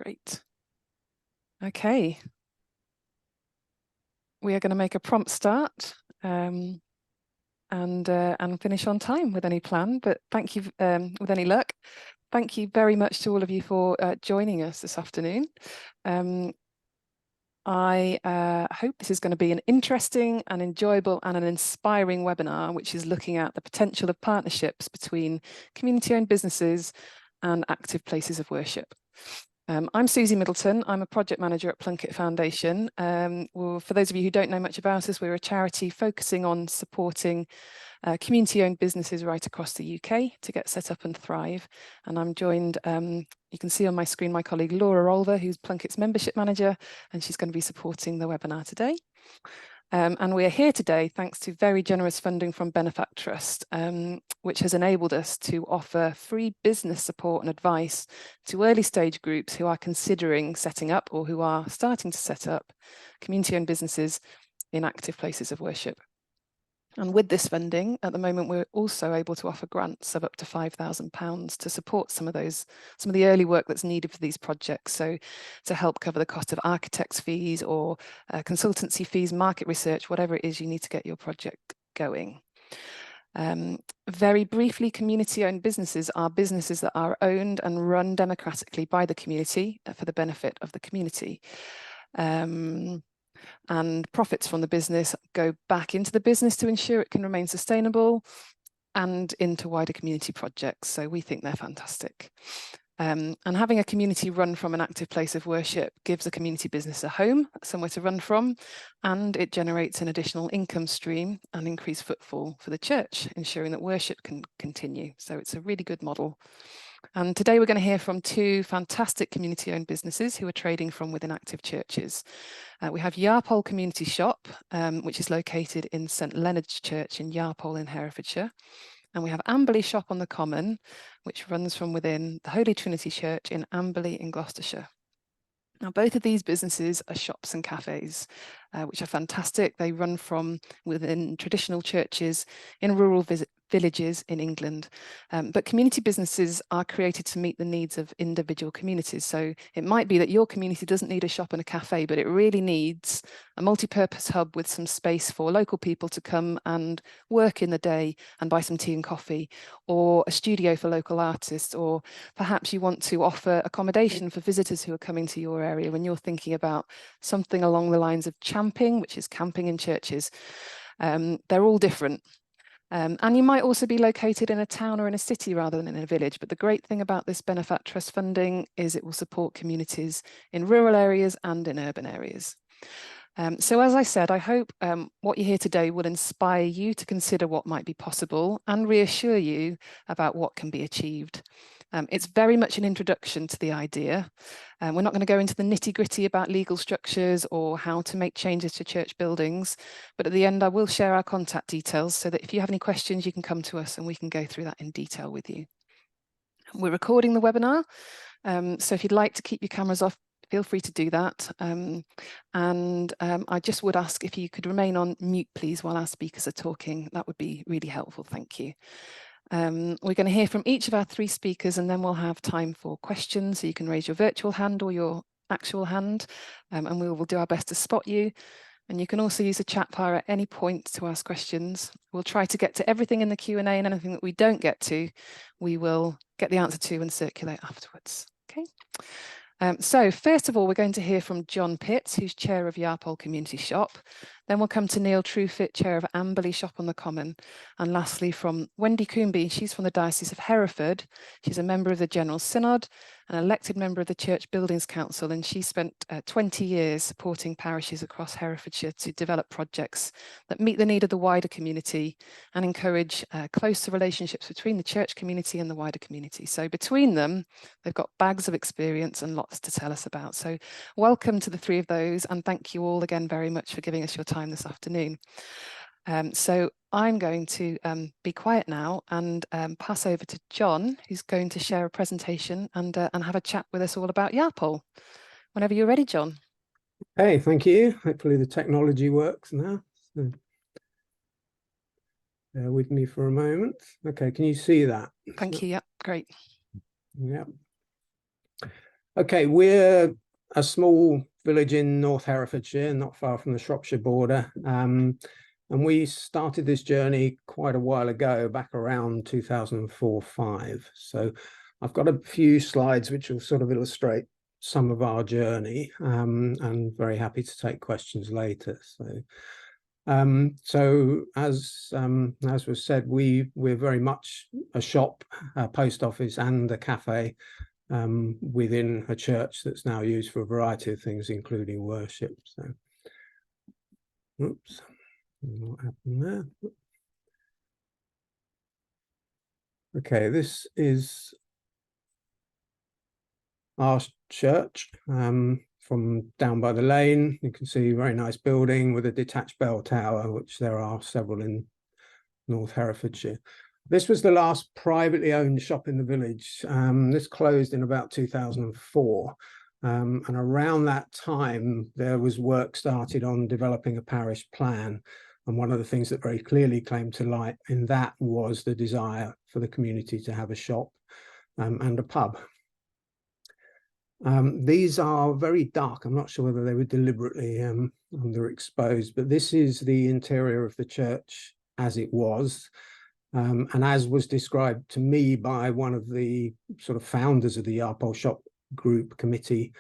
Great. Okay. We are going to make a prompt start and finish on time with any plan, but thank you, with any luck. Thank you very much to all of you for joining us this afternoon. I hope this is going to be an interesting and enjoyable and an inspiring webinar, which is looking at the potential of partnerships between community-owned businesses and active places of worship. I'm Susie Middleton. I'm a project manager at Plunkett Foundation. Well, for those of you who don't know much about us, we're a charity focusing on supporting community-owned businesses right across the UK to get set up and thrive. And I'm joined, you can see on my screen, my colleague Laura Olver, who's Plunkett's membership manager, and she's going to be supporting the webinar today. And we are here today thanks to very generous funding from Benefact Trust, which has enabled us to offer free business support and advice to early stage groups who are considering setting up or who are starting to set up community-owned businesses in active places of worship. And with this funding, at the moment, we're also able to offer grants of up to £5,000 to support some of the early work that's needed for these projects. So to help cover the cost of architects' fees or consultancy fees, market research, whatever it is you need to get your project going. Very briefly, community-owned businesses are businesses that are owned and run democratically by the community for the benefit of the community. And profits from the business go back into the business to ensure it can remain sustainable and into wider community projects. So we think they're fantastic. And having a community run from an active place of worship gives a community business a home, somewhere to run from, and it generates an additional income stream and increased footfall for the church, ensuring that worship can continue. So it's a really good model. And today we're going to hear from two fantastic community-owned businesses who are trading from within active churches. We have Yarpole Community Shop, which is located in St Leonard's Church in Yarpole in Herefordshire. And we have Amberley Shop on the Common, which runs from within the Holy Trinity Church in Amberley in Gloucestershire. Now, both of these businesses are shops and cafes, which are fantastic. They run from within traditional churches in rural villages in England. But community businesses are created to meet the needs of individual communities. So it might be that your community doesn't need a shop and a cafe, but it really needs a multi-purpose hub with some space for local people to come and work in the day and buy some tea and coffee, or a studio for local artists, or perhaps you want to offer accommodation for visitors who are coming to your area when you're thinking about something along the lines of champing, which is camping in churches. They're all different. And you might also be located in a town or in a city rather than in a village. But the great thing about this Benefact Trust funding is it will support communities in rural areas and in urban areas. So as I said, I hope what you hear today will inspire you to consider what might be possible and reassure you about what can be achieved. It's very much an introduction to the idea. We're not going to go into the nitty-gritty about legal structures or how to make changes to church buildings, but at the end I will share our contact details so that if you have any questions you can come to us and we can go through that in detail with you. We're recording the webinar, so if you'd like to keep your cameras off, feel free to do that. I just would ask if you could remain on mute, please, while our speakers are talking. That would be really helpful. Thank you. We're going to hear from each of our three speakers and then we'll have time for questions. So you can raise your virtual hand or your actual hand and we will do our best to spot you. And you can also use the chat bar at any point to ask questions. We'll try to get to everything in the Q&A, and anything that we don't get to, we will get the answer to and circulate afterwards. Okay. So first of all, we're going to hear from John Pitts, who's chair of Yarpole Community Shop. Then we'll come to Neil Truefitt, chair of Amberley Shop on the Common. And lastly, from Wendy Coombe, she's from the Diocese of Hereford. She's a member of the General Synod, an elected member of the Church Buildings Council, and she spent 20 years supporting parishes across Herefordshire to develop projects that meet the need of the wider community and encourage closer relationships between the church community and the wider community. So between them, they've got bags of experience and lots to tell us about. So welcome to the three of those, and thank you all again very much for giving us your time this afternoon. So I'm going to be quiet now and pass over to John, who's going to share a presentation and have a chat with us all about Yarpole. Whenever you're ready, John. Hey, thank you. Hopefully the technology works now. So, Bear with me for a moment. Okay, can you see that? Thank you. Yeah, great. Yeah. Okay, we're a small village in North Herefordshire, not far from the Shropshire border. And we started this journey quite a while ago, back around 2004-05. So I've got a few slides which will sort of illustrate some of our journey, and very happy to take questions later. So as was said, we're very much a shop, a post office and a cafe within a church that's now used for a variety of things, including worship. So, oops, what happened there? Okay, this is our church from down by the lane. You can see a very nice building with a detached bell tower, which there are several in North Herefordshire. This was the last privately owned shop in the village. This closed in about 2004. And around that time, there was work started on developing a parish plan. And one of the things that very clearly came to light in that was the desire for the community to have a shop and a pub. These are very dark. I'm not sure whether they were deliberately underexposed, but this is the interior of the church as it was. And as was described to me by one of the sort of founders of the Yarpole Shop Group Committee,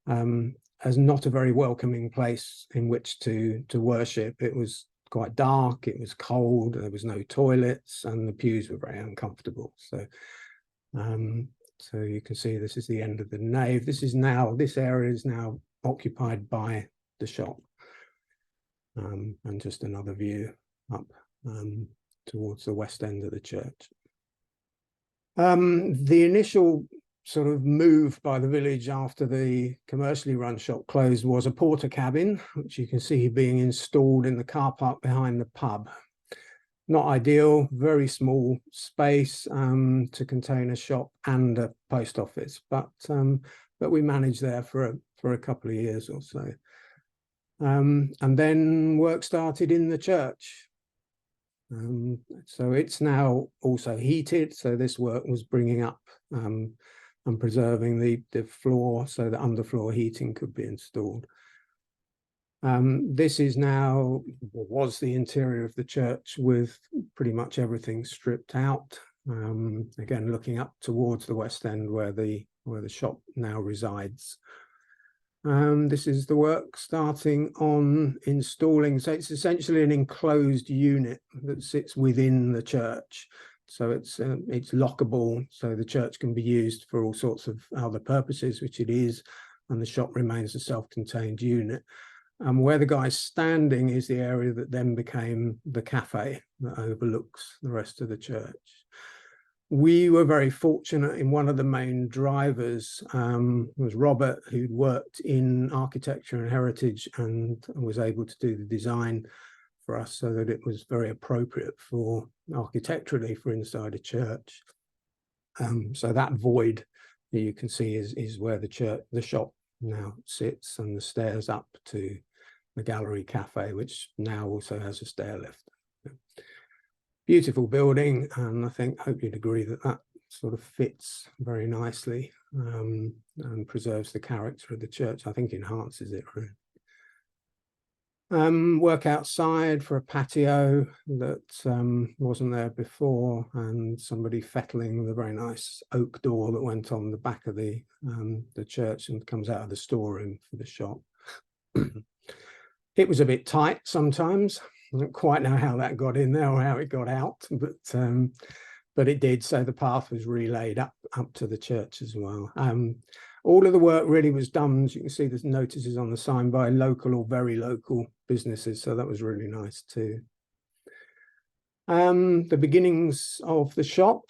as not a very welcoming place in which to worship. It was quite dark, it was cold, there was no toilets, and the pews were very uncomfortable. So you can see this is the end of the nave. This area is now occupied by the shop. And just another view up towards the west end of the church. The initial sort of move by the village after the commercially run shop closed was a porter cabin, which you can see being installed in the car park behind the pub. Not ideal, very small space to contain a shop and a post office, but we managed there for a couple of years or so. And then work started in the church. So it's now also heated. So this work was bringing up and preserving the floor so that underfloor heating could be installed. This is now, was the interior of the church with pretty much everything stripped out. Again, looking up towards the west end where the shop now resides. This is the work starting on installing. So it's essentially an enclosed unit that sits within the church. So it's lockable, so the church can be used for all sorts of other purposes, which it is, and the shop remains a self-contained unit. Where the guy's standing is the area that then became the cafe that overlooks the rest of the church. We were very fortunate in one of the main drivers was Robert, who'd worked in architecture and heritage and was able to do the design for us so that it was very appropriate for architecturally for inside a church. So that void that you can see is where the shop now sits, and the stairs up to the gallery cafe, which now also has a stair lift. Beautiful building, and I hope you'd agree that sort of fits very nicely and preserves the character of the church. I think enhances it really. Work outside for a patio that wasn't there before, and somebody fettling the very nice oak door that went on the back of the church and comes out of the storeroom for the shop. It was a bit tight sometimes. I don't quite know how that got in there or how it got out, but it did. So the path was relayed up to the church as well. All of the work really was done, as you can see, there's notices on the sign, by local or very local businesses. So that was really nice too. The beginnings of the shop,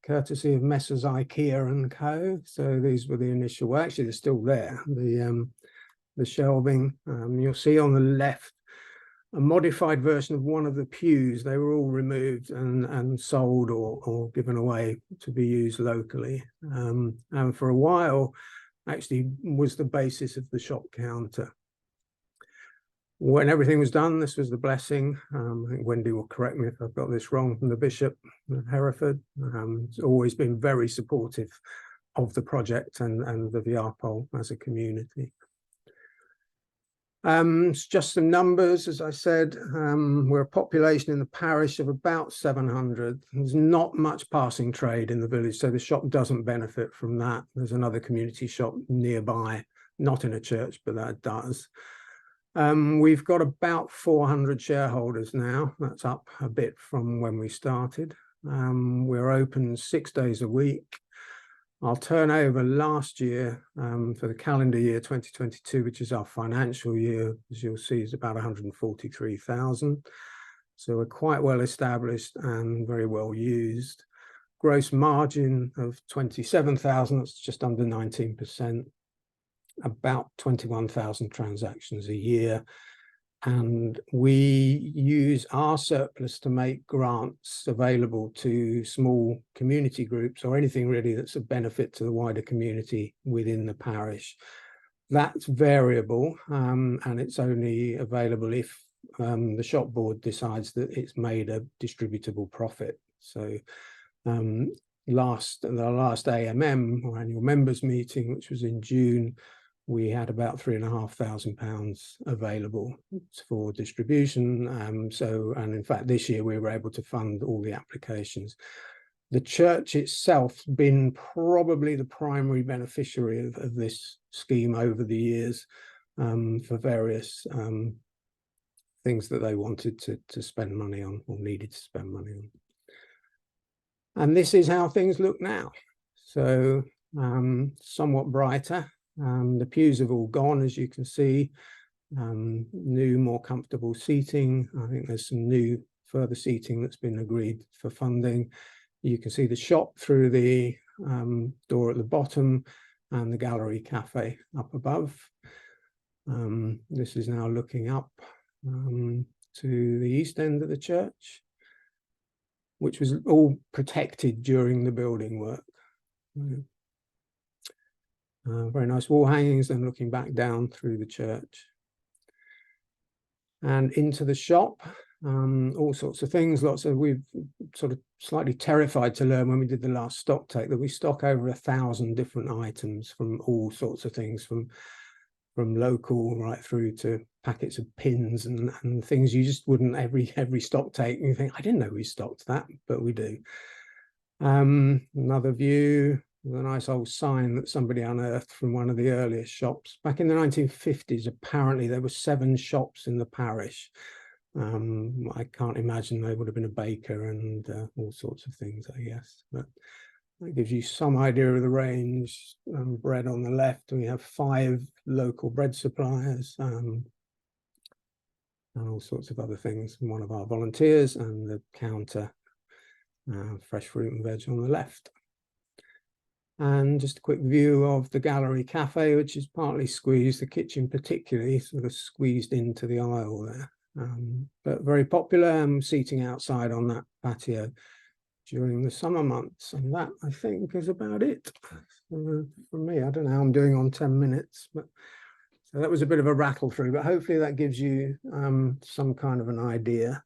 courtesy of Messrs. IKEA and Co. So these were the initial, well, actually they're still there. The shelving, you'll see on the left a modified version of one of the pews. They were all removed and sold or given away to be used locally, and for a while actually was the basis of the shop counter. When everything was done, this was the blessing. I think Wendy will correct me if I've got this wrong, from the Bishop of Hereford. It's always been very supportive of the project and the VR pole as a community. It's just some numbers, as I said. We're a population in the parish of about 700. There's not much passing trade in the village, so the shop doesn't benefit from that. There's another community shop nearby, not in a church, but that does. We've got about 400 shareholders now. That's up a bit from when we started. We're open 6 days a week. Our turnover last year, for the calendar year 2022, which is our financial year, as you'll see, is about 143,000. So we're quite well established and very well used. Gross margin of 27,000, that's just under 19%. About 21,000 transactions a year, and we use our surplus to make grants available to small community groups or anything really that's a benefit to the wider community within the parish. That's variable, and it's only available if the shop board decides that it's made a distributable profit. So the last AMM, or annual members meeting, which was in June, we had about £3,500 available for distribution. And in fact, this year we were able to fund all the applications. The church itself been probably the primary beneficiary of this scheme over the years, for various things that they wanted to spend money on, or needed to spend money on. And this is how things look now. So somewhat brighter. The pews have all gone, as you can see. New, more comfortable seating. I think there's some new further seating that's been agreed for funding. You can see the shop through the door at the bottom, and the gallery cafe up above. This is now looking up to the east end of the church, which was all protected during the building work. Very nice wall hangings, and looking back down through the church and into the shop. All sorts of things. We've sort of slightly terrified to learn when we did the last stock take that we stock over 1,000 different items, from all sorts of things, from local right through to packets of pins and things you just wouldn't every stock take. And you think, I didn't know we stocked that, but we do. Another view. A nice old sign that somebody unearthed from one of the earliest shops. Back in the 1950s, apparently there were 7 shops in the parish. I can't imagine they would have been a baker and all sorts of things, I guess. But that gives you some idea of the range. Bread on the left, we have 5 local bread suppliers, and all sorts of other things from one of our volunteers, and the counter, fresh fruit and veg on the left. And just a quick view of the gallery cafe, which is partly squeezed, the kitchen particularly sort of squeezed into the aisle there. But very popular, seating outside on that patio during the summer months. And that, I think, is about it from me. I don't know how I'm doing on 10 minutes, but so that was a bit of a rattle through, but hopefully that gives you some kind of an idea.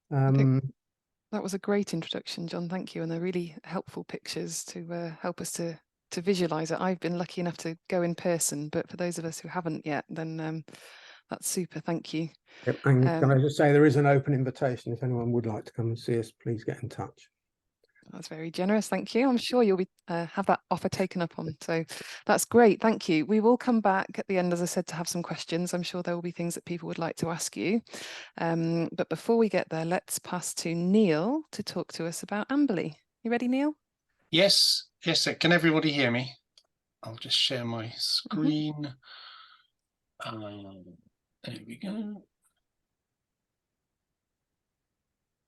That was a great introduction, John. Thank you. And they're really helpful pictures to help us to visualize it. I've been lucky enough to go in person, but for those of us who haven't yet, then that's super. Thank you. Yep. And can I just say, there is an open invitation. If anyone would like to come and see us, please get in touch. That's very generous. Thank you. I'm sure you'll be have that offer taken up on. So that's great. Thank you. We will come back at the end, as I said, to have some questions. I'm sure there will be things that people would like to ask you. But before we get there, let's pass to Neil to talk to us about Amberley. You ready, Neil? Yes. Yes. Can everybody hear me? I'll just share my screen. There we go.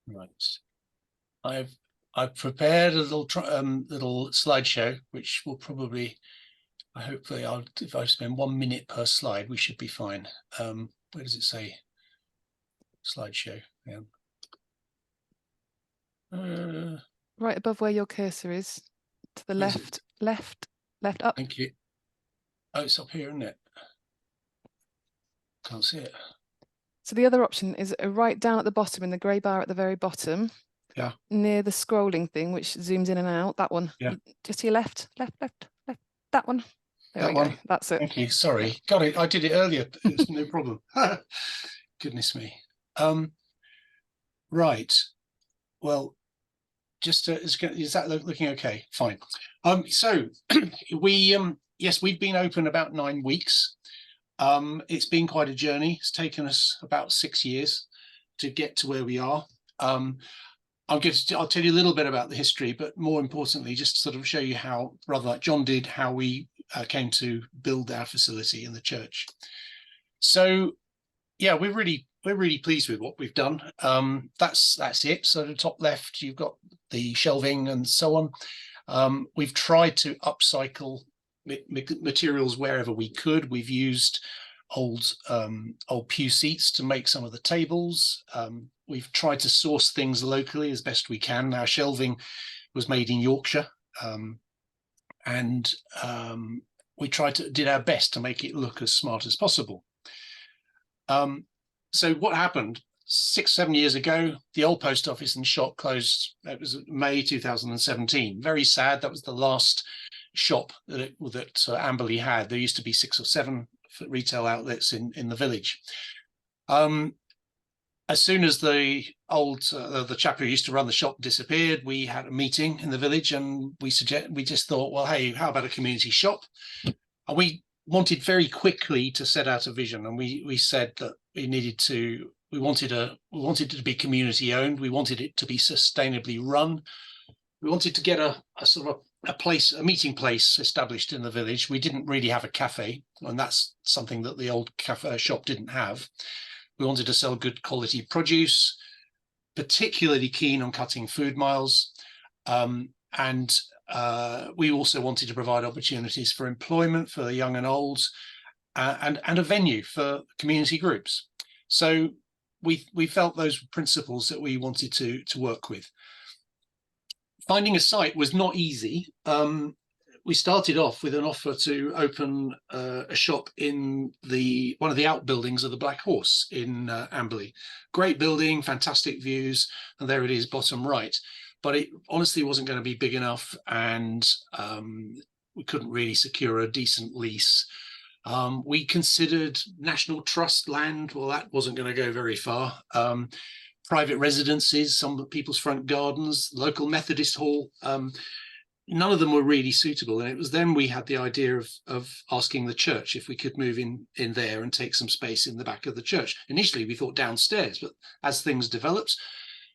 Right. I've prepared a little slideshow, which will probably, hopefully, if I spend 1 minute per slide, we should be fine. Where does it say slideshow? Yeah. Right above where your cursor is, to the left, left up. Thank you. Oh, it's up here, isn't it? Can't see it. So the other option is right down at the bottom in the grey bar at the very bottom. Yeah. Near the scrolling thing, which zooms in and out. That one. Yeah. Just to your left. That one. There That we one. go. That's it. Thank you. Sorry. Got it. I did it earlier. It's no problem. Goodness me. Right. Well, just is that looking okay? Fine. So we yes, we've been open about 9 weeks. It's been quite a journey. It's taken us about 6 years to get to where we are. I'll tell you a little bit about the history, but more importantly, just to sort of show you how, rather like John did, how we came to build our facility in the church. So, yeah, we're really pleased with what we've done. That's it. So the top left, you've got the shelving and so on. We've tried to upcycle materials wherever we could. We've used old pew seats to make some of the tables. We've tried to source things locally as best we can. Our shelving was made in Yorkshire, and we did our best to make it look as smart as possible. So what happened 6-7 years ago, the old post office and shop closed. It was May 2017. Very sad. That was the last shop that Amberley had. There used to be 6 or 7 retail outlets in the village. As soon as the chap who used to run the shop disappeared, we had a meeting in the village, and we just thought, well, hey, how about a community shop? And we wanted very quickly to set out a vision, and we said that we wanted it to be community owned. We wanted it to be sustainably run. We wanted to get a sort of a meeting place established in the village. We didn't really have a cafe, and that's something that the old cafe shop didn't have. We wanted to sell good quality produce, particularly keen on cutting food miles. And we also wanted to provide opportunities for employment for the young and old, and a venue for community groups. So we felt those principles that we wanted to work with. Finding a site was not easy. We started off with an offer to open a shop in one of the outbuildings of the Black Horse in Amberley. Great building, fantastic views, and there it is, bottom right. But it honestly wasn't going to be big enough, and we couldn't really secure a decent lease. We considered National Trust land. Well, that wasn't going to go very far. Private residences, some people's front gardens, local Methodist hall. None of them were really suitable, and it was then we had the idea of asking the church if we could move in there and take some space in the back of the church. Initially, we thought downstairs, but as things developed,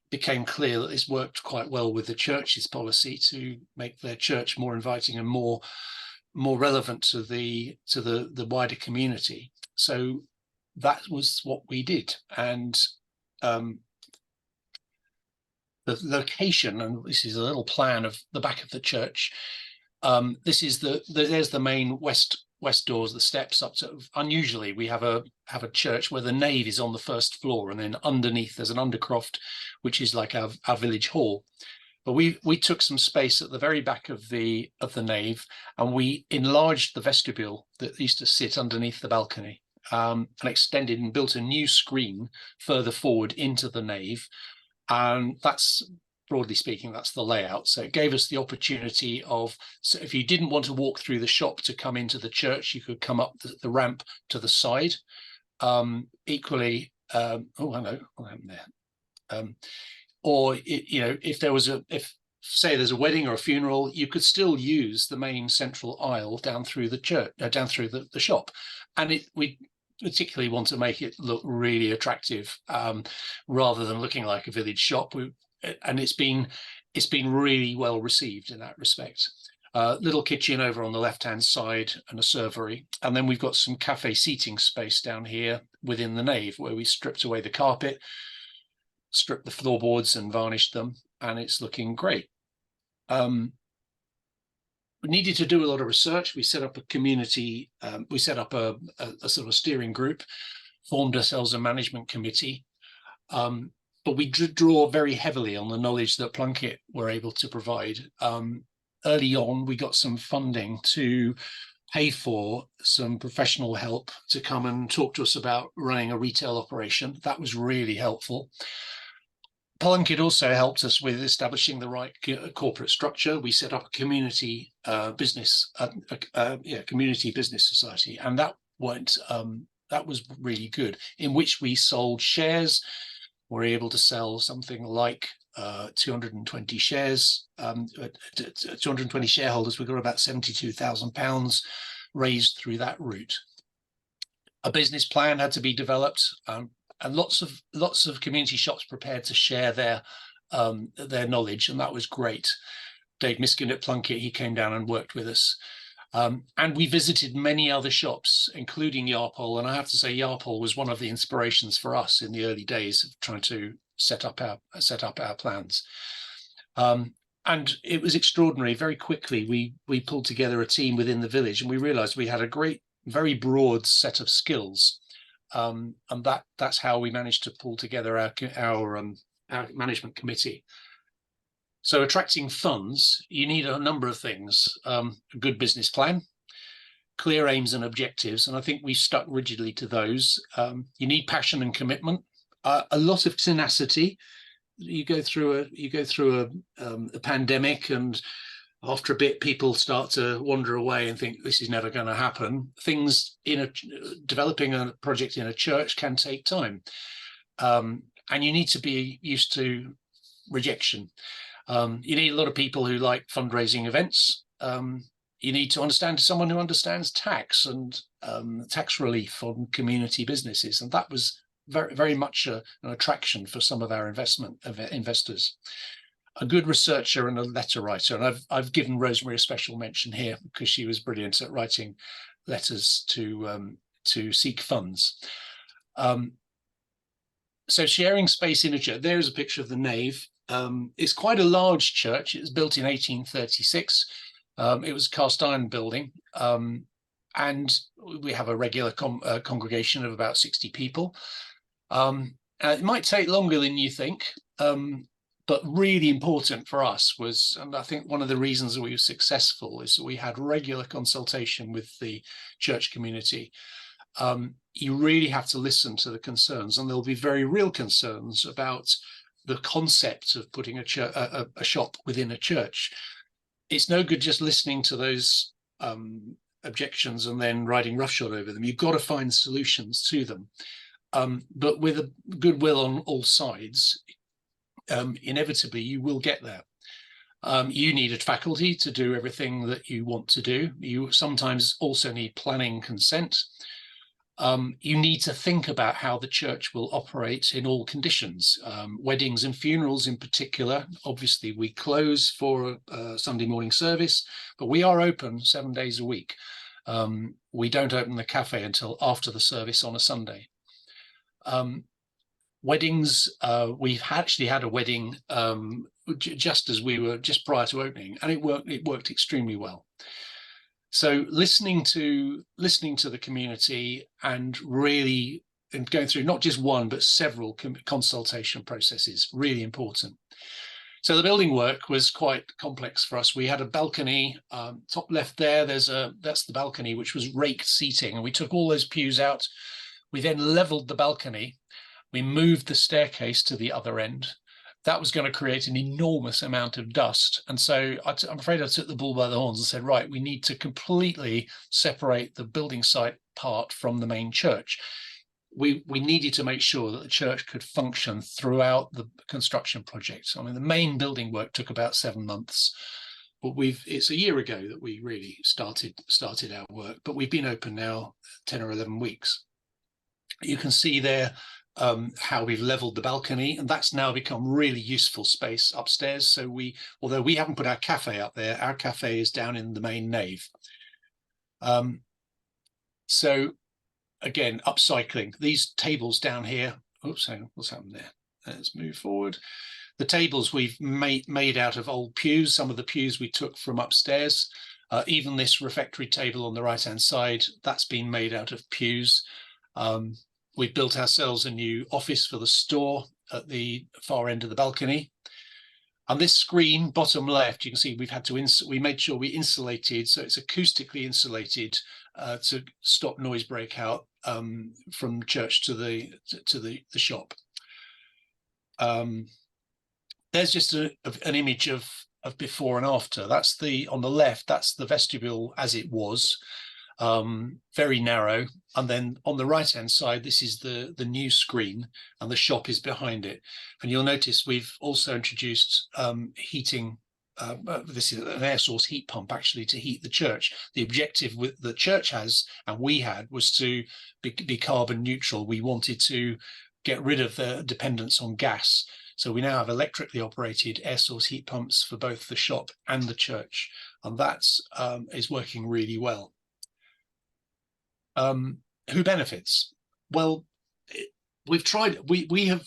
it became clear that this worked quite well with the church's policy to make their church more inviting and more relevant to the wider community. So that was what we did, and the location, and this is a little plan of the back of the church. This is there's the main west doors, the steps up to. Unusually, we have a church where the nave is on the first floor, and then underneath there's an undercroft, which is like our village hall. But we took some space at the very back of the nave, and we enlarged the vestibule that used to sit underneath the balcony, and extended and built a new screen further forward into the nave. And that's, broadly speaking, that's the layout. So it gave us the opportunity of, so if you didn't want to walk through the shop to come into the church, you could come up the ramp to the side. Equally, oh, hello, what happened there? Or if say there's a wedding or a funeral, you could still use the main central aisle down through the church, down through the shop, and we particularly want to make it look really attractive, rather than looking like a village shop. And it's been really well received in that respect. Little kitchen over on the left-hand side and a servery, and then we've got some cafe seating space down here within the nave where we stripped away the carpet, stripped the floorboards and varnished them, and it's looking great. We needed to do a lot of research. We set up a community, we set up a sort of steering group, formed ourselves a management committee, but we draw very heavily on the knowledge that Plunkett were able to provide. Early on, we got some funding to pay for some professional help to come and talk to us about running a retail operation. That was really helpful. Plunkett also helped us with establishing the right corporate structure. We set up a community business society, and that was really good, in which we sold shares. We're able to sell something like 220 shares, 220 shareholders. We got about £72,000 raised through that route. A business plan had to be developed, and lots of community shops prepared to share their knowledge, and that was great. Dave Miskin at Plunkett, he came down and worked with us. And we visited many other shops, including Yarpole. And I have to say, Yarpole was one of the inspirations for us in the early days of trying to set up our plans. And it was extraordinary. Very quickly, we pulled together a team within the village, and we realized we had a great, very broad set of skills. And that's how we managed to pull together our management committee. So attracting funds, you need a number of things: a good business plan, clear aims and objectives, and I think we stuck rigidly to those. You need passion and commitment, a lot of tenacity. You go through a pandemic, and after a bit, people start to wander away and think this is never going to happen. Things developing a project in a church can take time, and you need to be used to rejection. You need a lot of people who like fundraising events. You need to understand someone who understands tax and tax relief on community businesses, and that was very, very much an attraction for some of our investors. A good researcher and a letter writer, and I've given Rosemary a special mention here because she was brilliant at writing letters to seek funds. So sharing space in a church. There is a picture of the nave. It's quite a large church. It was built in 1836. It was a cast iron building, and we have a regular congregation of about 60 people. It might take longer than you think, but really important for us was, and I think one of the reasons that we were successful is that we had regular consultation with the church community. You really have to listen to the concerns, and there'll be very real concerns about the concept of putting a shop within a church. It's no good just listening to those objections and then riding roughshod over them. You've got to find solutions to them. But with a goodwill on all sides, inevitably you will get there. You need a faculty to do everything that you want to do. You sometimes also need planning consent. You need to think about how the church will operate in all conditions, weddings and funerals in particular. Obviously, we close for a Sunday morning service, but we are open 7 days a week. We don't open the cafe until after the service on a Sunday. Weddings, we've actually had a wedding just prior to opening, and it worked extremely well. So listening to the community and going through not just one but several consultation processes, really important. So the building work was quite complex for us. We had a balcony, top left there. That's the balcony, which was raked seating, and we took all those pews out. We then leveled the balcony. We moved the staircase to the other end. That was going to create an enormous amount of dust. And so I'm afraid I took the bull by the horns and said, right, we need to completely separate the building site part from the main church. We needed to make sure that the church could function throughout the construction project. I mean, the main building work took about 7 months, but it's a year ago that we really started our work, but we've been open now 10 or 11 weeks. You can see there how we've leveled the balcony, and that's now become really useful space upstairs. So although we haven't put our cafe up there, our cafe is down in the main nave. So again, upcycling these tables down here. Oops, hang on, what's happened there? Let's move forward. The tables we've made out of old pews. Some of the pews we took from upstairs. Even this refectory table on the right-hand side, that's been made out of pews. We've built ourselves a new office for the store at the far end of the balcony. And this screen, bottom left, you can see we've had to we made sure we insulated, so it's acoustically insulated to stop noise breakout from church to the shop. There's just an image of before and after. That's on the left, that's the vestibule as it was, very narrow. And then on the right hand side, this is the new screen, and the shop is behind it. And you'll notice we've also introduced heating. This is an air source heat pump actually to heat the church. The objective the church has, and we had, was to be carbon neutral. We wanted to get rid of the dependence on gas. So we now have electrically operated air source heat pumps for both the shop and the church, and that's is working really well. Who benefits? Well, we've tried. We have.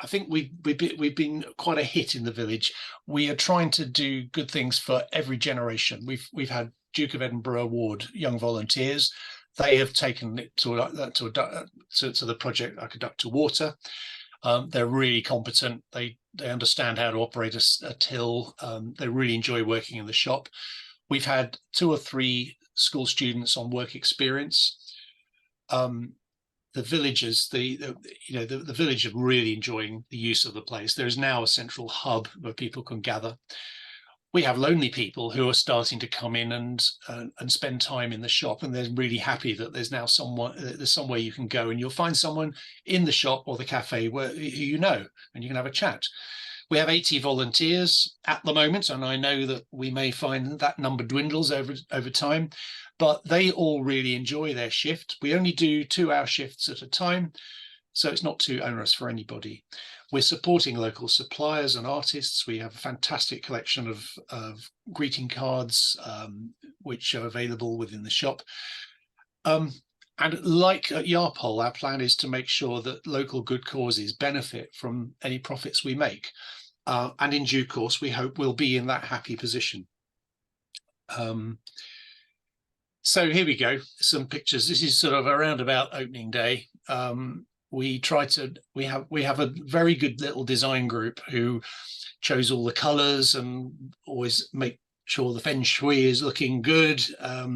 I think we've been quite a hit in the village. We are trying to do good things for every generation. We've had Duke of Edinburgh Award young volunteers. They have taken it to the project Like a Duck to Water. They're really competent. They understand how to operate a till. They really enjoy working in the shop. We've had 2 or 3 school students on work experience. The villagers, the village are really enjoying the use of the place. There is now a central hub where people can gather. We have lonely people who are starting to come in and spend time in the shop, and they're really happy that there's now there's somewhere you can go, and you'll find someone in the shop or the cafe who you know, and you can have a chat. We have 80 volunteers at the moment, and I know that we may find that number dwindles over time, but they all really enjoy their shift. We only do 2-hour shifts at a time, so it's not too onerous for anybody. We're supporting local suppliers and artists. We have a fantastic collection of greeting cards, which are available within the shop. And like at Yarpole, our plan is to make sure that local good causes benefit from any profits we make. And in due course, we hope we'll be in that happy position. So here we go, some pictures. This is sort of around about opening day. We have a very good little design group who chose all the colors and always make sure the feng shui is looking good. As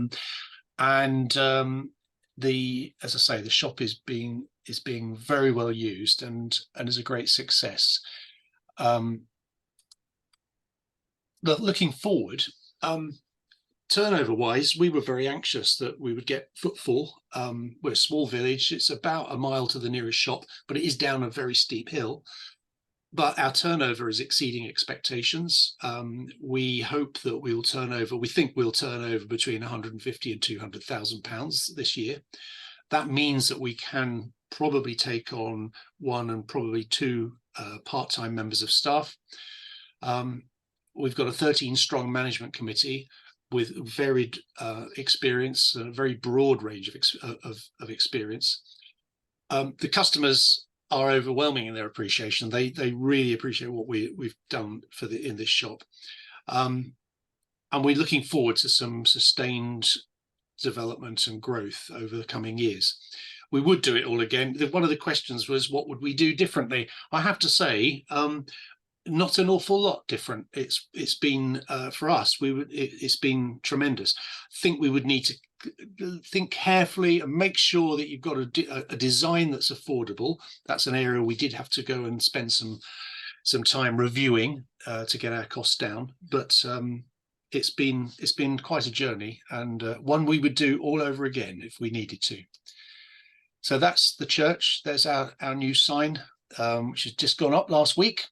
I say, the shop is being very well used and is a great success. Looking forward, turnover wise, we were very anxious that we would get footfall. We're a small village. It's about a mile to the nearest shop, but it is down a very steep hill. But our turnover is exceeding expectations. We hope that we think we'll turn over between 150 and 200,000 pounds this year. That means that we can probably take on 1 and probably 2 part-time members of staff. We've got a 13-strong management committee with varied experience, a very broad range of experience. The customers are overwhelming in their appreciation. They really appreciate what we've done in this shop. And we're looking forward to some sustained development and growth over the coming years. We would do it all again. One of the questions was, what would we do differently? I have to say, not an awful lot different. It's been for us. It's been tremendous. I think we would need to think carefully and make sure that you've got a design that's affordable. That's an area we did have to go and spend some time reviewing to get our costs down. But it's been quite a journey, and one we would do all over again if we needed to. So that's the church. There's our new sign, which has just gone up last week.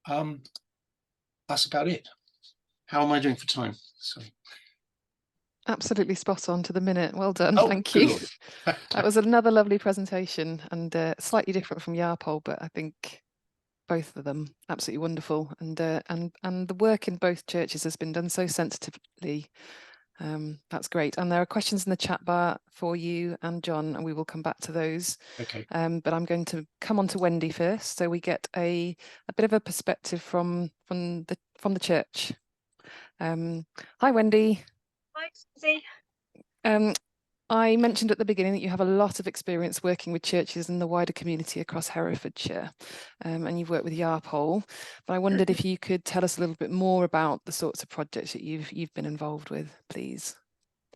That's about it. How am I doing for time? Sorry. Absolutely spot on to the minute. Well done. Oh, thank you. That was another lovely presentation, and slightly different from Yarpole, but I think both of them absolutely wonderful. And the work in both churches has been done so sensitively. That's great. And there are questions in the chat bar for you and John, and we will come back to those. Okay. But I'm going to come on to Wendy first, so we get a bit of a perspective from the church. Hi, Wendy. Hi, Susie. I mentioned at the beginning that you have a lot of experience working with churches and the wider community across Herefordshire, and you've worked with Yarpole. But I wondered if you could tell us a little bit more about the sorts of projects that you've been involved with, please.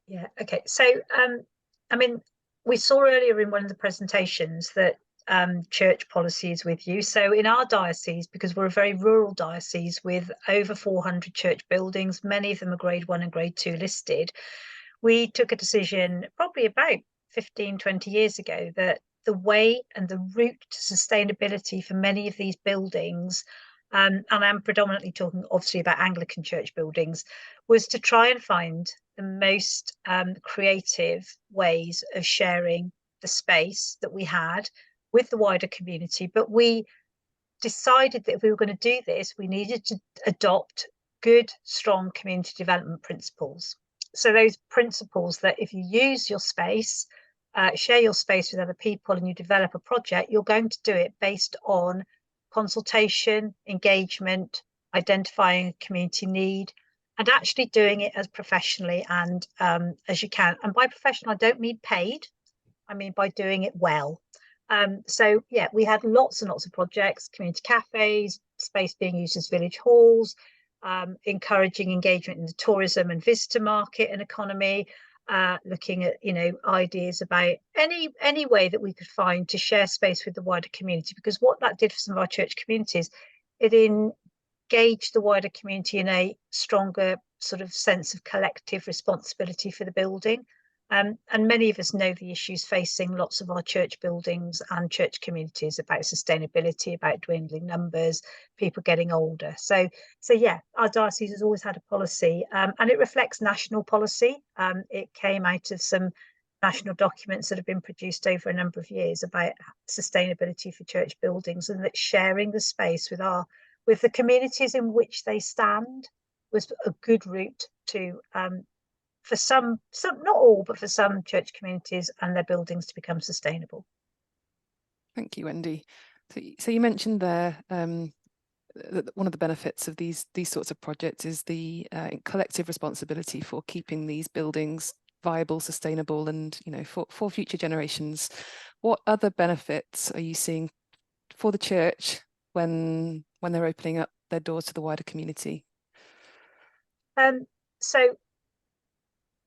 Yeah, okay. So, I mean, we saw earlier in one of the presentations that church policy is with you. So in our diocese, because we're a very rural diocese with over 400 church buildings, many of them are grade 1 and grade 2 listed, we took a decision probably about 15, 20 years ago that the way and the route to sustainability for many of these buildings, and I'm predominantly talking obviously about Anglican church buildings, was to try and find the most creative ways of sharing the space that we had with the wider community. But we decided that if we were going to do this, we needed to adopt good, strong community development principles. So those principles that if you use your space, share your space with other people and you develop a project, you're going to do it based on consultation, engagement, identifying a community need, and actually doing it as professionally and as you can. And by professional, I don't mean paid. I mean by doing it well. So yeah, we had lots and lots of projects, community cafes, space being used as village halls, encouraging engagement in the tourism and visitor market and economy, looking at, you know, ideas about any way that we could find to share space with the wider community. Because what that did for some of our church communities, it engaged the wider community in a stronger sort of sense of collective responsibility for the building. And many of us know the issues facing lots of our church buildings and church communities about sustainability, about dwindling numbers, people getting older. So yeah, our diocese has always had a policy, and it reflects national policy. It came out of some national documents that have been produced over a number of years about sustainability for church buildings, and that sharing the space with the communities in which they stand was a good route to for some, not all, but for some church communities and their buildings to become sustainable. Thank you, Wendy. So you mentioned there that one of the benefits of these sorts of projects is the collective responsibility for keeping these buildings viable, sustainable, and, you know, for future generations. What other benefits are you seeing for the church when they're opening up their doors to the wider community? So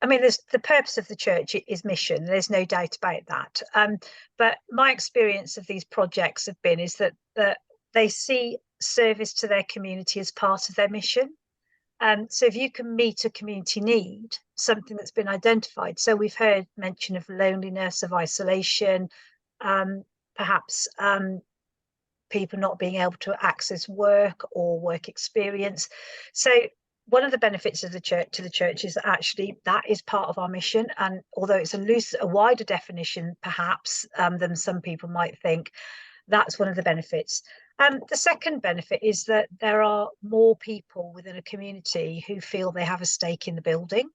I mean, the purpose of the church is mission. There's no doubt about that. But my experience of these projects is that they see service to their community as part of their mission. So if you can meet a community need, something that's been identified. So we've heard mention of loneliness, of isolation, perhaps people not being able to access work or work experience. So one of the benefits of the church is that actually that is part of our mission. And although it's a wider definition, perhaps, than some people might think, that's one of the benefits. The second benefit is that there are more people within a community who feel they have a stake in the building.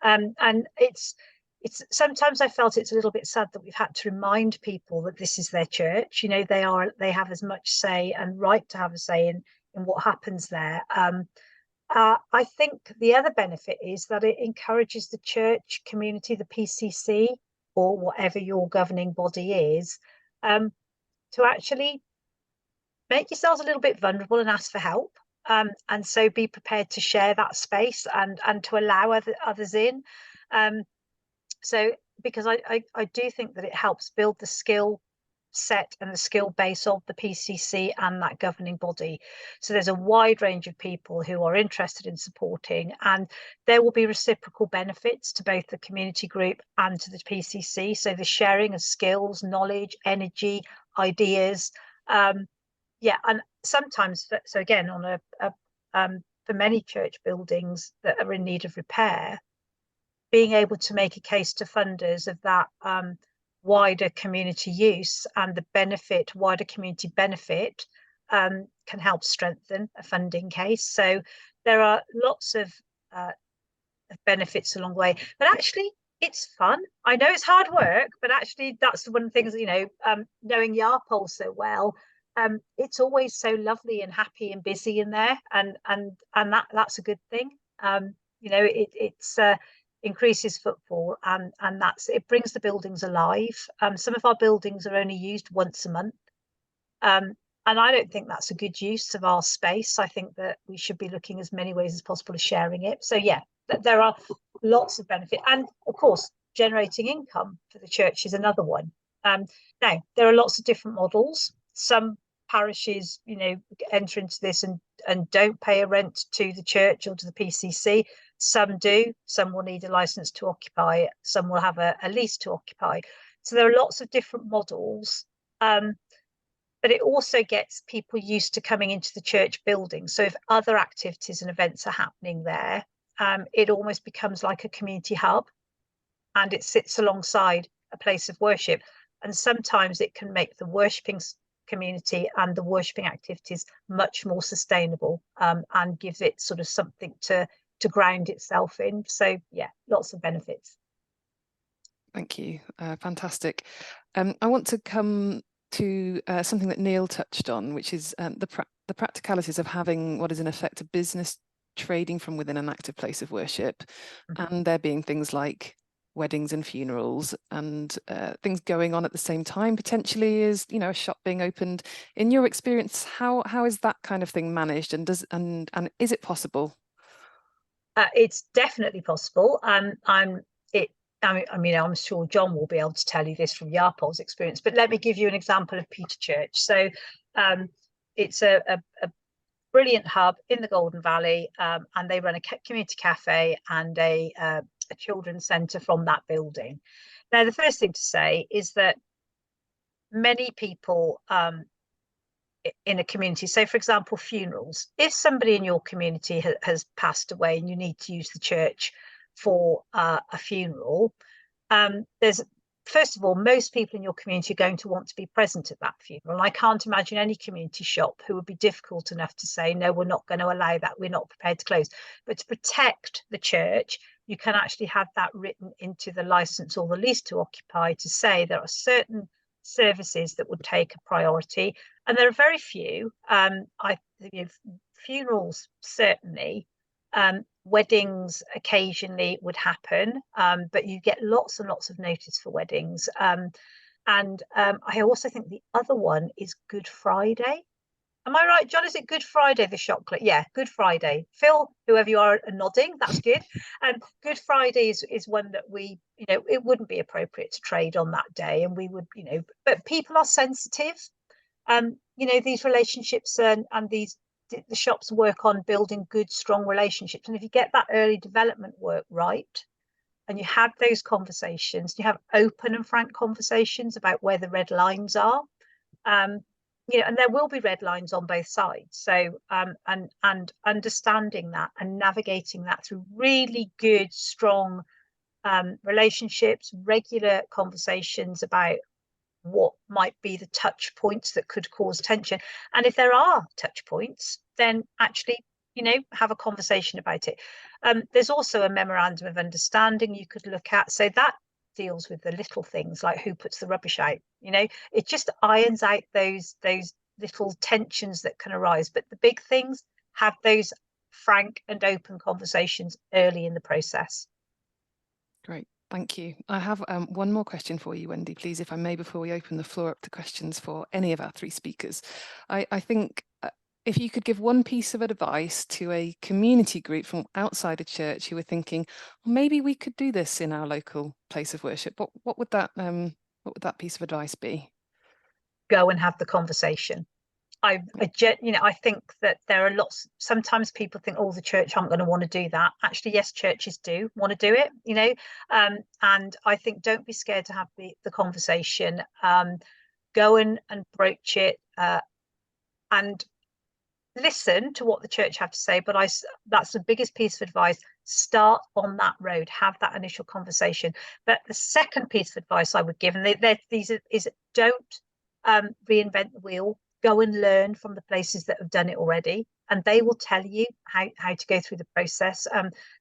And it's sometimes I felt it's a little bit sad that we've had to remind people that this is their church. You know, they have as much say and right to have a say in what happens there. I think the other benefit is that it encourages the church community, the PCC, or whatever your governing body is, to actually make yourselves a little bit vulnerable and ask for help. And so be prepared to share that space and to allow others in. So because I do think that it helps build the skill set and the skill base of the PCC and that governing body. So there's a wide range of people who are interested in supporting, and there will be reciprocal benefits to both the community group and to the PCC. So the sharing of skills, knowledge, energy, ideas. Yeah, and sometimes, so again, on for many church buildings that are in need of repair, being able to make a case to funders of that wider community use and the wider community benefit can help strengthen a funding case. So there are lots of benefits along the way, but actually it's fun. I know it's hard work, but actually that's one of the things, you know, knowing Yarpole so well, it's always so lovely and happy and busy in there, and that's a good thing. You know, increases footfall, and it brings the buildings alive. Some of our buildings are only used once a month, and I don't think that's a good use of our space. I think that we should be looking as many ways as possible of sharing it. So yeah, there are lots of benefit, and of course generating income for the church is another one. Now there are lots of different models. Some parishes, enter into this and don't pay a rent to the church or to the PCC. Some do. Some will need a license to occupy. Some will have a lease to occupy. So there are lots of different models. But it also gets people used to coming into the church building. So if other activities and events are happening there, it almost becomes like a community hub, and it sits alongside a place of worship. And sometimes it can make the worshipping community and the worshipping activities much more sustainable, and gives it sort of something to ground itself in. So yeah, lots of benefits. Thank you. Fantastic. I want to come to something that Neil touched on, which is the practicalities of having what is in effect a business trading from within an active place of worship, and there being things like weddings and funerals and things going on at the same time, potentially, is a shop being opened. In your experience, how is that kind of thing managed, and is it possible? It's definitely possible. I'm sure John will be able to tell you this from Yarpol's experience, but let me give you an example of Peter Church. So it's a brilliant hub in the Golden Valley, and they run a community cafe and a children's centre from that building. Now, the first thing to say is that many people in a community, so for example, funerals, if somebody in your community has passed away and you need to use the church for a funeral, there's, first of all, most people in your community are going to want to be present at that funeral. And I can't imagine any community shop who would be difficult enough to say, no, we're not going to allow that, we're not prepared to close. But to protect the church, you can actually have that written into the license or the lease to occupy, to say there are certain services that would take a priority, and there are very few. Funerals certainly, weddings occasionally would happen, but you get lots and lots of notice for weddings. And I also think the other one is Good Friday. Am I right, John? Is it Good Friday, the shop click? Yeah, Good Friday. Phil, whoever you are, nodding. That's good. And Good Friday is one that we, it wouldn't be appropriate to trade on that day, and we would, but people are sensitive. These relationships and the shops work on building good, strong relationships. And if you get that early development work right, and you have those conversations, you have open and frank conversations about where the red lines are, and there will be red lines on both sides. So, and understanding that and navigating that through really good, strong relationships, regular conversations about what might be the touch points that could cause tension. And if there are touch points, then actually, have a conversation about it. There's also a memorandum of understanding you could look at. So that deals with the little things like who puts the rubbish out. It just irons out those little tensions that can arise. But the big things, have those frank and open conversations early in the process. Great, thank you. I have one more question for you, Wendy, please, if I may, before we open the floor up to questions for any of our three speakers. I think if you could give one piece of advice to a community group from outside a church who are thinking, well, maybe we could do this in our local place of worship, what would that piece of advice be? Go and have the conversation. I think that there are lots. Sometimes people think, oh, the church aren't going to want to do that. Actually, yes, churches do want to do it. And I think don't be scared to have the conversation. Go and broach it, and listen to what the church have to say. But that's the biggest piece of advice. Start on that road, have that initial conversation. But the second piece of advice I would give, and is don't reinvent the wheel. Go and learn from the places that have done it already, and they will tell you how to go through the process.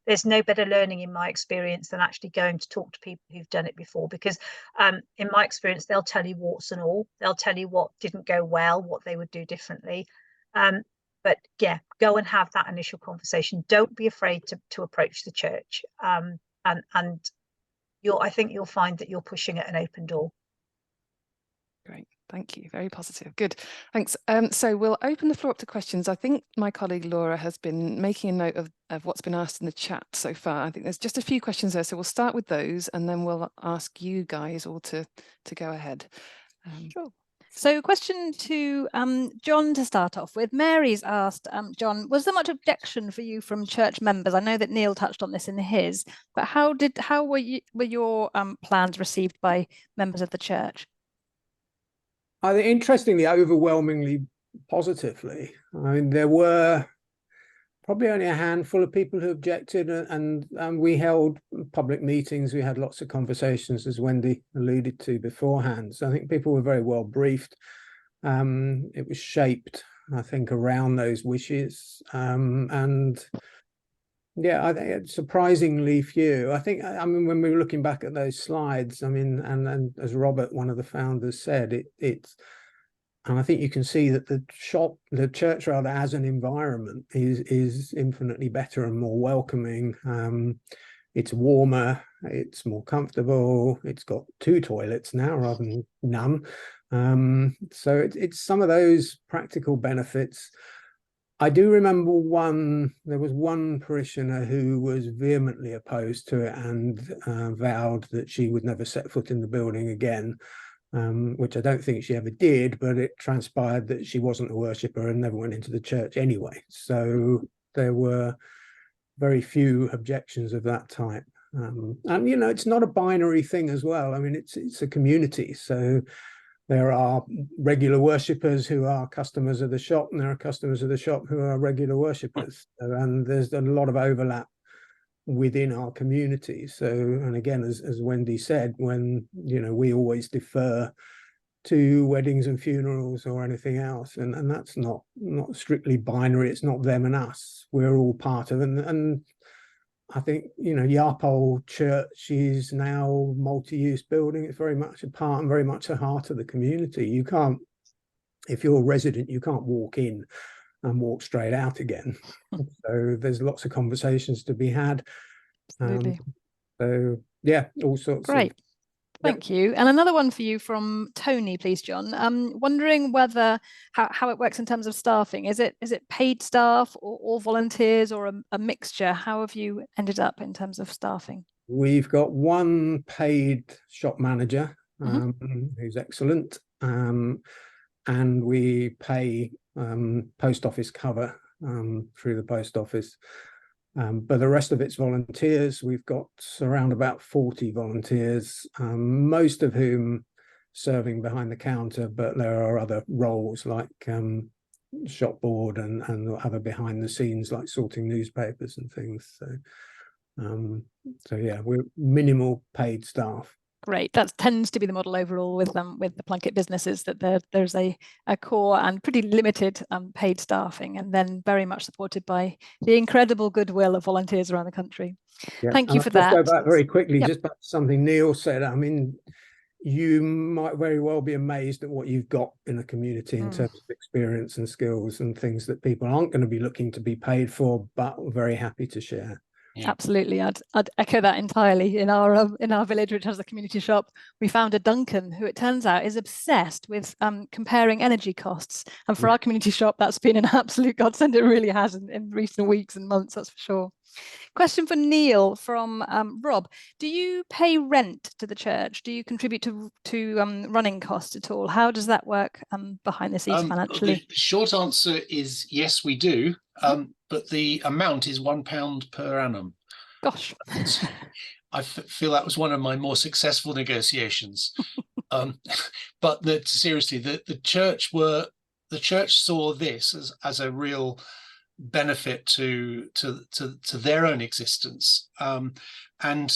There's no better learning in my experience than actually going to talk to people who've done it before, because in my experience, they'll tell you warts and all. They'll tell you what didn't go well, what they would do differently. But yeah, go and have that initial conversation. Don't be afraid to approach the church, and I think you'll find that you're pushing at an open door. Great, thank you. Very positive. Good, thanks. So we'll open the floor up to questions. I think my colleague Laura has been making a note of what's been asked in the chat so far. I think there's just a few questions there, so we'll start with those, and then we'll ask you guys all to go ahead. Sure. So question to John to start off with. Mary's asked, John, was there much objection for you from church members? I know that Neil touched on this in his, but how were your plans received by members of the church? I think, interestingly, overwhelmingly positively. I mean, there were probably only a handful of people who objected, and we held public meetings. We had lots of conversations, as Wendy alluded to beforehand. So I think people were very well briefed. It was shaped, I think, around those wishes. And yeah, I think it's surprisingly few. I think, I mean, when we were looking back at those slides, I mean, and as Robert, one of the founders, said, it's, and I think you can see that the church rather, as an environment is infinitely better and more welcoming. It's warmer, it's more comfortable, it's got 2 toilets now rather than none. So it's some of those practical benefits. I do remember there was one parishioner who was vehemently opposed to it and vowed that she would never set foot in the building again, which I don't think she ever did, but it transpired that she wasn't a worshipper and never went into the church anyway. So there were very few objections of that type. And, you know, it's not a binary thing as well. I mean, it's a community. So there are regular worshippers who are customers of the shop, and there are customers of the shop who are regular worshippers. And there's a lot of overlap within our community. So, and again, as Wendy said, when, you know, we always defer to weddings and funerals or anything else, and that's not strictly binary. It's not them and us. We're all part of it. And I think, you know, Yarpole Church is now multi-use building. It's very much a part and very much the heart of the community. You can't, if you're a resident, you can't walk in and walk straight out again. So there's lots of conversations to be had. Absolutely. So yeah, all sorts. Great. Thank you. And another one for you from Tony, please, John. Wondering whether how it works in terms of staffing. Is it paid staff or volunteers or a mixture? How have you ended up in terms of staffing? We've got one paid shop manager who's excellent, and we pay post office cover through the post office. But the rest of it's volunteers. We've got around about 40 volunteers, most of whom serving behind the counter, but there are other roles like shop board and other behind the scenes, like sorting newspapers and things. So yeah, we're minimal paid staff. Great. That tends to be the model overall with the Plunkett businesses, that there's a core and pretty limited paid staffing, and then very much supported by the incredible goodwill of volunteers around the country. Yeah. Thank you for that. Go back very quickly, just back to something Neil said. I mean, you might very well be amazed at what you've got in a community in terms of experience and skills and things that people aren't going to be looking to be paid for, but very happy to share. Yeah. Absolutely, I'd echo that entirely. In our village, which has a community shop, we found a Duncan who, it turns out, is obsessed with comparing energy costs. And for our community shop, that's been an absolute godsend. It really has in recent weeks and months, that's for sure. Question for Neil from Rob. Do you pay rent to the church? Do you contribute to running costs at all? How does that work behind the scenes financially? The short answer is yes, we do. But the amount is £1 per annum. Gosh. I feel that was one of my more successful negotiations. But seriously, the church saw this as a real benefit to their own existence, and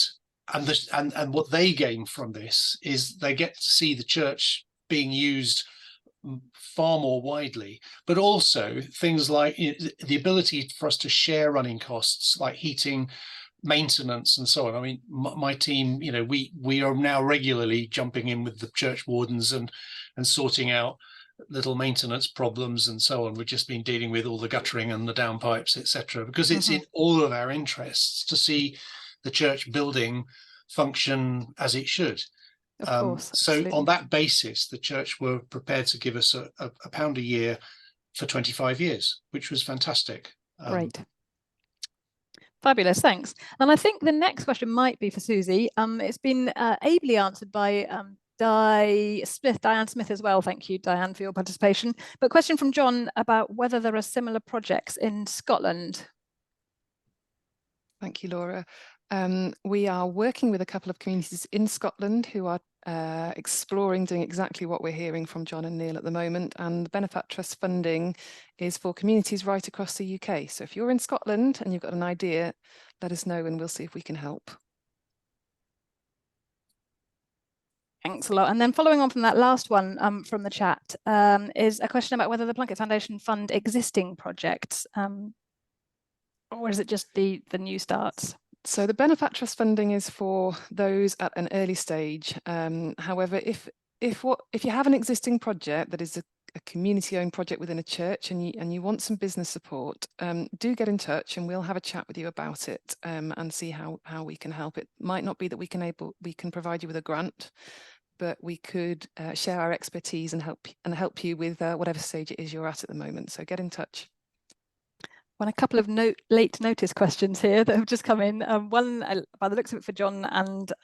what they gain from this is they get to see the church being used far more widely, but also things like the ability for us to share running costs like heating, maintenance, and so on. I mean, my team, you know, we are now regularly jumping in with the church wardens and sorting out little maintenance problems and so on. We've just been dealing with all the guttering and the downpipes, etc., because it's in all of our interests to see the church building function as it should. Of course. So Absolutely. on that basis, the church were prepared to give us a pound a year for 25 years, which was fantastic. Great. Fabulous, thanks. And I think the next question might be for Susie. It's been ably answered by Diane Smith as well. Thank you, Diane, for your participation. But question from John about whether there are similar projects in Scotland. Thank you, Laura. We are working with a couple of communities in Scotland who are exploring doing exactly what we're hearing from John and Neil at the moment, and the Benefat Trust funding is for communities right across the UK. So if you're in Scotland and you've got an idea, let us know and we'll see if we can help. Thanks a lot. And then following on from that last one from the chat is a question about whether the Plunkett Foundation fund existing projects, or is it just the new starts? So the Benefat Trust funding is for those at an early stage. However, if you have an existing project that is a community-owned project within a church and you want some business support, do get in touch and we'll have a chat with you about it and see how we can help. It might not be that we can provide you with a grant, but we could share our expertise and help you with whatever stage it is you're at the moment. So get in touch. Well, a couple of late notice questions here that have just come in. One, by the looks of it, for John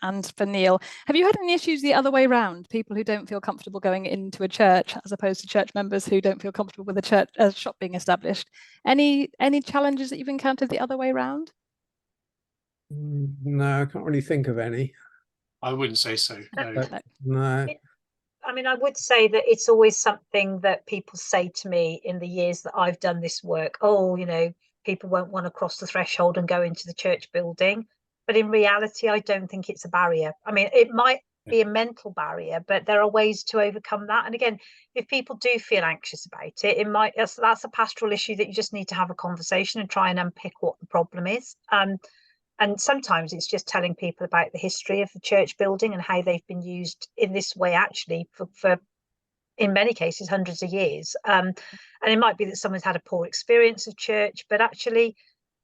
and for Neil. Have you had any issues the other way around? People who don't feel comfortable going into a church, as opposed to church members who don't feel comfortable with a shop being established. Any challenges that you've encountered the other way around? No, I can't really think of any. I wouldn't say so. No. No. I mean, I would say that it's always something that people say to me in the years that I've done this work. Oh, you know, people won't want to cross the threshold and go into the church building. But in reality, I don't think it's a barrier. I mean, it might be a mental barrier, but there are ways to overcome that. And again, if people do feel anxious about it, that's a pastoral issue that you just need to have a conversation and try and unpick what the problem is. And sometimes it's just telling people about the history of the church building and how they've been used in this way, actually, for in many cases, hundreds of years. And it might be that someone's had a poor experience of church, but actually,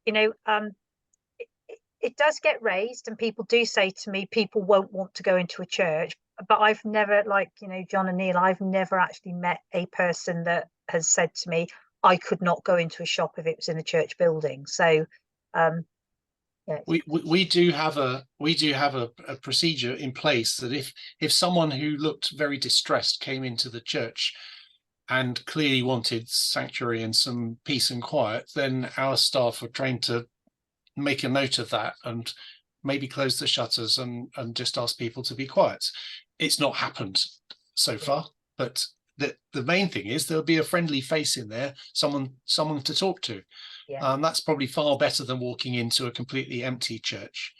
you know, it does get raised, and people do say to me, people won't want to go into a church. But I've never, like, you know, John and Neil, I've never actually met a person that has said to me, I could not go into a shop if it was in a church building. So, yeah. We do have a procedure in place that if someone who looked very distressed came into the church and clearly wanted sanctuary and some peace and quiet, then our staff are trained to make a note of that and maybe close the shutters and just ask people to be quiet. It's not happened so far, but the main thing is there'll be a friendly face in there, someone to talk to. Yeah. That's probably far better than walking into a completely empty church.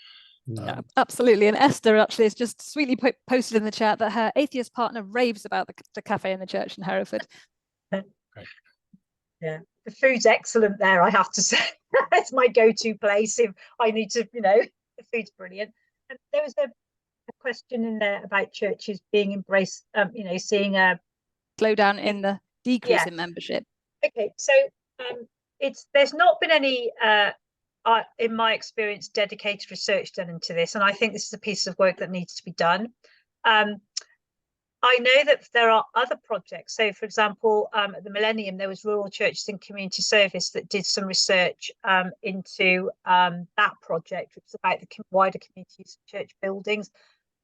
Yeah, absolutely. And Esther actually has just sweetly posted in the chat that her atheist partner raves about the cafe in the church in Hereford. Yeah, the food's excellent there, I have to say. It's my go-to place if I need to, you know, the food's brilliant. And there was a question in there about churches being embraced, you know, seeing a slowdown in the decrease in membership. Okay, so there's not been any in my experience dedicated research done into this, and I think this is a piece of work that needs to be done. I know that there are other projects. So, for example, at the Millennium, there was Rural Churches and Community Service that did some research into that project, which was about the wider communities of church buildings.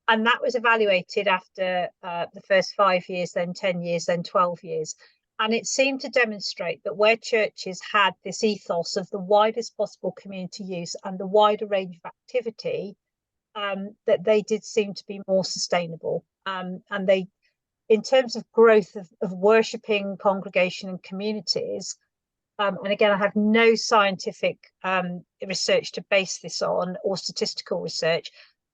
And that was evaluated after the first 5 years, then 10 years, then 12 years. And it seemed to demonstrate that where churches had this ethos of the widest possible community use and the wider range of activity, that they did seem to be more sustainable. And they, in terms of growth of worshipping congregation and communities, and again, I have no scientific research to base this on or statistical research.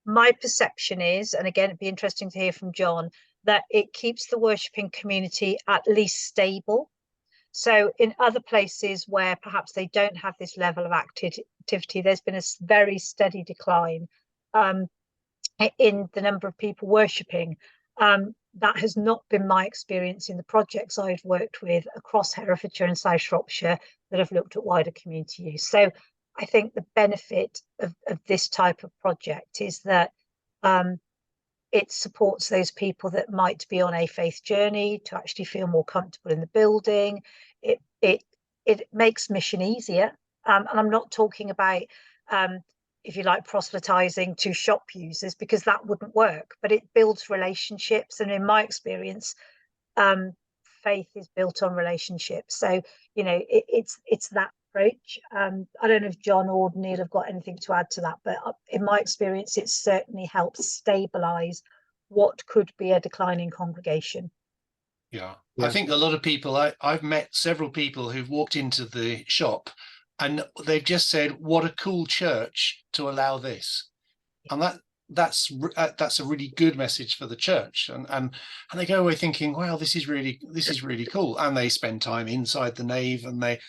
My perception is, and again, it'd be interesting to hear from John, that it keeps the worshipping community at least stable. So in other places where perhaps they don't have this level of activity, there's been a very steady decline in the number of people worshipping. That has not been my experience in the projects I've worked with across Herefordshire and South Shropshire that have looked at wider community use. So I think the benefit of this type of project is that it supports those people that might be on a faith journey to actually feel more comfortable in the building. It makes mission easier. And I'm not talking about, if you like, proselytizing to shop users, because that wouldn't work, but it builds relationships. And in my experience, faith is built on relationships. So, you know, it's that approach. I don't know if John or Neil have got anything to add to that, but in my experience, it certainly helps stabilize what could be a declining congregation. Yeah. Yeah. I think a lot of people, I've met several people who've walked into the shop and they've just said, what a cool church to allow this. And that's a really good message for the church. And they go away thinking, wow, this is really cool. And they spend time inside the nave and they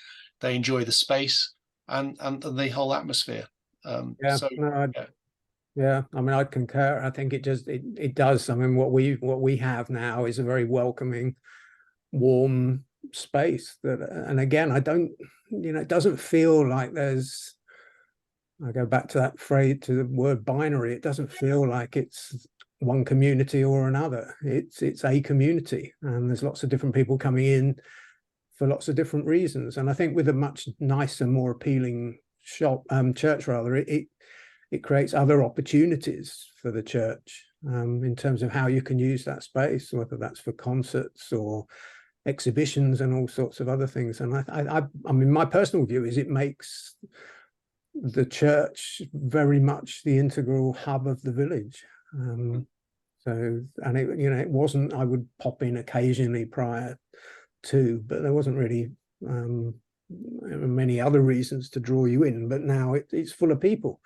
enjoy the space and the whole atmosphere. Yeah, I mean, I'd concur. I think it does. I mean, what we have now is a very welcoming, warm space that, and again, I don't, you know, it doesn't feel like there's, I go back to that phrase, to the word binary. It doesn't feel like it's one community or another. It's a community, and there's lots of different people coming in for lots of different reasons. And I think with a much nicer, more appealing church rather, it creates other opportunities for the church in terms of how you can use that space, whether that's for concerts or exhibitions and all sorts of other things. And I mean, my personal view is it makes the church very much the integral hub of the village. So, and it, you know, it wasn't, I would pop in occasionally prior to, but there wasn't really many other reasons to draw you in, but now it's full of people.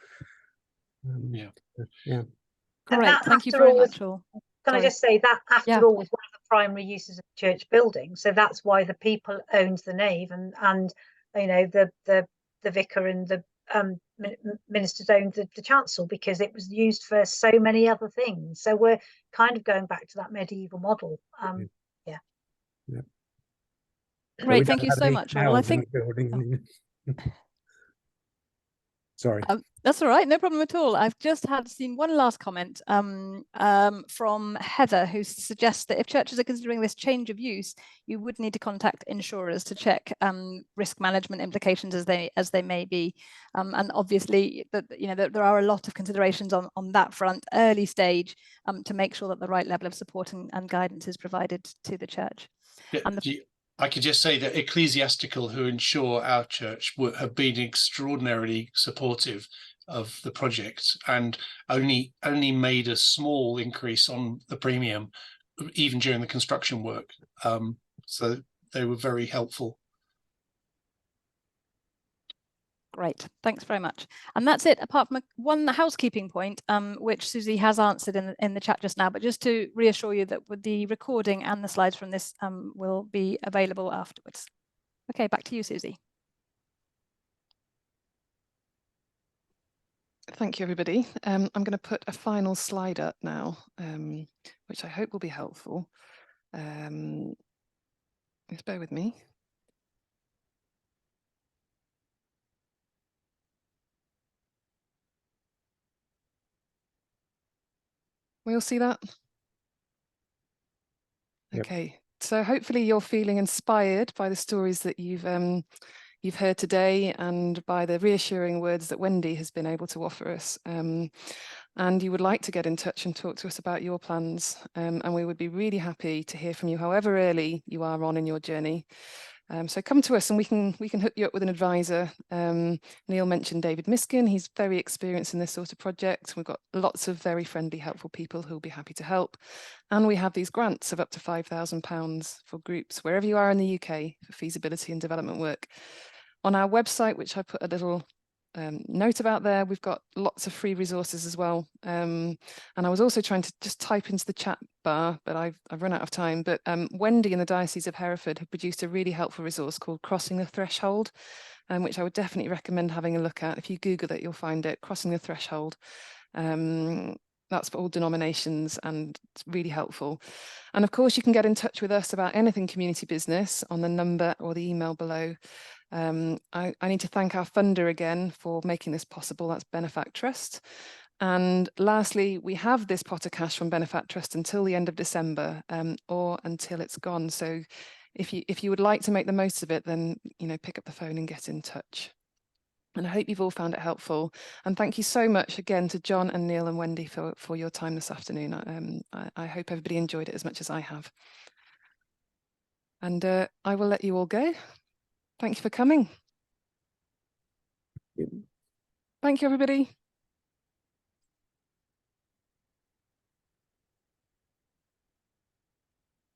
Yeah. Great, thank you very much all. Can I just say that after all was one of the primary uses of the church building, so that's why the people owned the nave, and you know, the vicar and the ministers owned the chancel, because it was used for so many other things. So we're kind of going back to that medieval model. Great, thank you so much all. I think sorry. That's all right, no problem at all. I've just seen one last comment from Heather, who suggests that if churches are considering this change of use, you would need to contact insurers to check risk management implications as they may be. And obviously, you know, there are a lot of considerations on that front, early stage, to make sure that the right level of support and guidance is provided to the church. Yeah, And I could just say that Ecclesiastical, who insure our church, have been extraordinarily supportive of the project and only made a small increase on the premium even during the construction work. So they were very helpful. Great, thanks very much. And that's it, apart from one housekeeping point, which Susie has answered in the chat just now, but just to reassure you that with the recording and the slides from this will be available afterwards. Okay, back to you, Susie. Thank you, everybody. I'm going to put a final slide up now, which I hope will be helpful. Just bear with me. We all see that? Yep. Okay, so hopefully you're feeling inspired by the stories that you've heard today and by the reassuring words that Wendy has been able to offer us. And you would like to get in touch and talk to us about your plans. And we would be really happy to hear from you, however early you are on in your journey. So come to us and we can hook you up with an advisor. Neil mentioned David Miskin. He's very experienced in this sort of project. We've got lots of very friendly, helpful people who'll be happy to help. And we have these grants of up to £5,000 for groups wherever you are in the UK for feasibility and development work. On our website, which I put a little note about there, we've got lots of free resources as well. And I was also trying to just type into the chat bar, but I've run out of time. But Wendy in the Diocese of Hereford have produced a really helpful resource called Crossing the Threshold, which I would definitely recommend having a look at. If you Google it, you'll find it, Crossing the Threshold. That's for all denominations and it's really helpful. And of course, you can get in touch with us about anything community business on the number or the email below. I need to thank our funder again for making this possible. That's Benefact Trust. And lastly, we have this pot of cash from Benefact Trust until the end of December, or until it's gone. So if you would like to make the most of it, then pick up the phone and get in touch. And I hope you've all found it helpful. And thank you so much again to John and Neil and Wendy for your time this afternoon. I hope everybody enjoyed it as much as I have. And I will let you all go. Thank you for coming. Thank you, everybody.